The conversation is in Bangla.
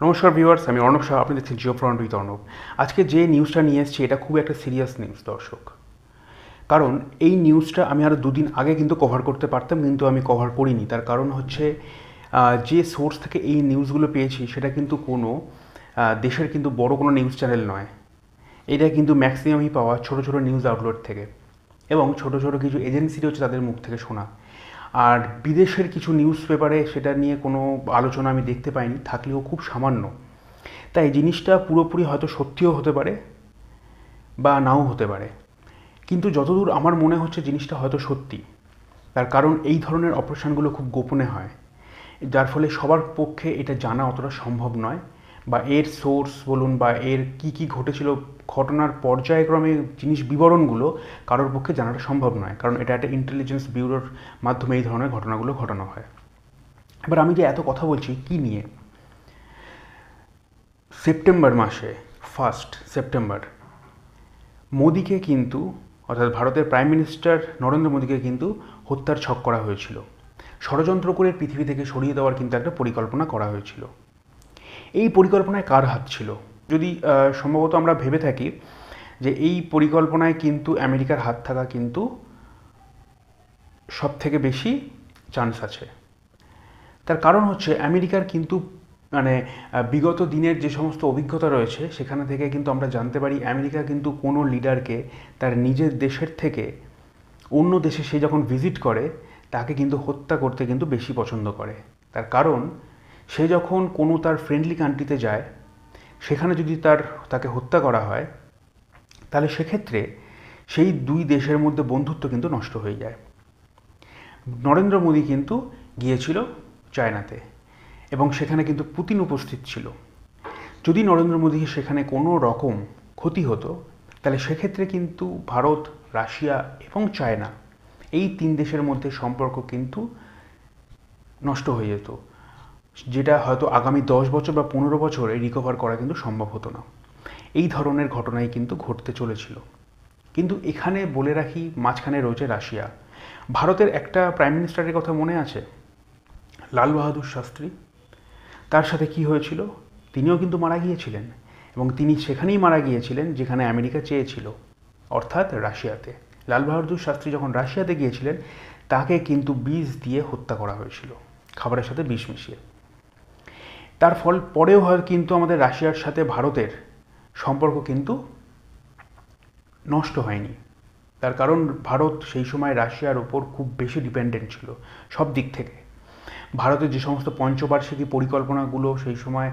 নমস্কার ভিউয়ার্স, আমি অর্ণব শাহ। আপনি দেখছেন জিও ফ্রন্ট উইথ অর্ণব। আজকে যে নিউজটা নিয়ে এসেছি এটা খুব একটা সিরিয়াস নিউজ দর্শক। কারণ এই নিউজটা আমি আরও দুদিন আগে কিন্তু কভার করতে পারতাম, কিন্তু আমি কভার করিনি। তার কারণ হচ্ছে যে সোর্স থেকে এই নিউজগুলো পেয়েছি সেটা কিন্তু কোনো দেশের কিন্তু বড় কোনো নিউজ চ্যানেল নয়। এটা কিন্তু ম্যাক্সিমামই পাওয়া ছোটো ছোটো নিউজ আউটলেট থেকে, এবং ছোটো ছোটো কিছু এজেন্সি হচ্ছে তাদের মুখ থেকে শোনা। আর বিদেশের কিছু নিউজ পেপারে সেটা নিয়ে কোনো আলোচনা আমি দেখতে পাইনি, থাকলেও খুব সামান্য। তাই জিনিসটা পুরোপুরি হয়তো সত্যিও হতে পারে বা নাও হতে পারে, কিন্তু যতদূর আমার মনে হচ্ছে জিনিসটা হয়তো সত্যি। তার কারণ এই ধরনের অপারেশানগুলো খুব গোপনে হয়, যার ফলে সবার পক্ষে এটা জানা অতটা সম্ভব নয়, বা এর সোর্স বলুন বা এর কী কী ঘটেছিল ঘটনার পর্যায়ক্রমে জিনিস বিবরণগুলো কারোর পক্ষে জানাটা সম্ভব নয়, কারণ এটা একটা ইন্টেলিজেন্স ব্যুরোর মাধ্যমে এই ধরনের ঘটনাগুলো ঘটানো হয়। এবার আমি যে এত কথা বলছি কী নিয়ে, সেপ্টেম্বর মাসে 1 সেপ্টেম্বর মোদিকে কিন্তু, অর্থাৎ ভারতের প্রাইম মিনিস্টার নরেন্দ্র মোদিকে কিন্তু হত্যার ছক করা হয়েছিল। ষড়যন্ত্র করে পৃথিবী থেকে সরিয়ে দেওয়ার কিন্তু একটা পরিকল্পনা করা হয়েছিল। এই পরিকল্পনায় কার হাত ছিল? যদি সম্ভবত আমরা ভেবে থাকি যে এই পরিকল্পনায় কিন্তু আমেরিকার হাত থাকা কিন্তু সব থেকে বেশি চান্স আছে। তার কারণ হচ্ছে আমেরিকার কিন্তু বিগত দিনের যে সমস্ত অভিজ্ঞতা রয়েছে সেখানে থেকে কিন্তু আমরা জানতে পারি আমেরিকা কিন্তু কোনো লিডারকে তার নিজের দেশের থেকে অন্য দেশে সে যখন ভিজিট করে তাকে কিন্তু হত্যা করতে কিন্তু বেশি পছন্দ করে। তার কারণ সে যখন কোনো তার ফ্রেন্ডলি কান্ট্রিতে যায়, সেখানে যদি তাকে হত্যা করা হয়, তাহলে সেক্ষেত্রে সেই দুই দেশের মধ্যে বন্ধুত্ব কিন্তু নষ্ট হয়ে যায়। নরেন্দ্র মোদী কিন্তু গিয়েছিল চায়নাতে, এবং সেখানে কিন্তু পুতিন উপস্থিত ছিল। যদি নরেন্দ্র মোদীকে সেখানে কোনো রকম ক্ষতি হতো, তাহলে সেক্ষেত্রে কিন্তু ভারত, রাশিয়া এবং চায়না, এই তিন দেশের মধ্যে সম্পর্ক কিন্তু নষ্ট হয়ে যেত, যেটা হয়তো আগামী 10 বছর বা 15 বছরে রিকভার করা কিন্তু সম্ভব হতো না। এই ধরনের ঘটনাই কিন্তু ঘটতে চলেছিল। কিন্তু এখানে বলে রাখি, মাঝখানে রয়েছে রাশিয়া। ভারতের একটা প্রাইম মিনিস্টারের কথা মনে আছে, লাল বাহাদুর শাস্ত্রী। তার সাথে কি হয়েছিল? তিনিও কিন্তু মারা গিয়েছিলেন, এবং তিনি সেখানেই মারা গিয়েছিলেন যেখানে আমেরিকা চেয়েছিল, অর্থাৎ রাশিয়াতে। লাল বাহাদুর শাস্ত্রী যখন রাশিয়াতে গিয়েছিলেন, তাকে কিন্তু বিষ দিয়ে হত্যা করা হয়েছিল, খাবারের সাথে বিষ মিশিয়ে। তার ফল পরেও হয় কিন্তু আমাদের রাশিয়ার সাথে ভারতের সম্পর্ক কিন্তু নষ্ট হয়নি। তার কারণ ভারত সেই সময় রাশিয়ার ওপর খুব বেশি ডিপেন্ডেন্ট ছিল সব দিক থেকে। ভারতের যে সমস্ত পঞ্চবার্ষিকী পরিকল্পনাগুলো সেই সময়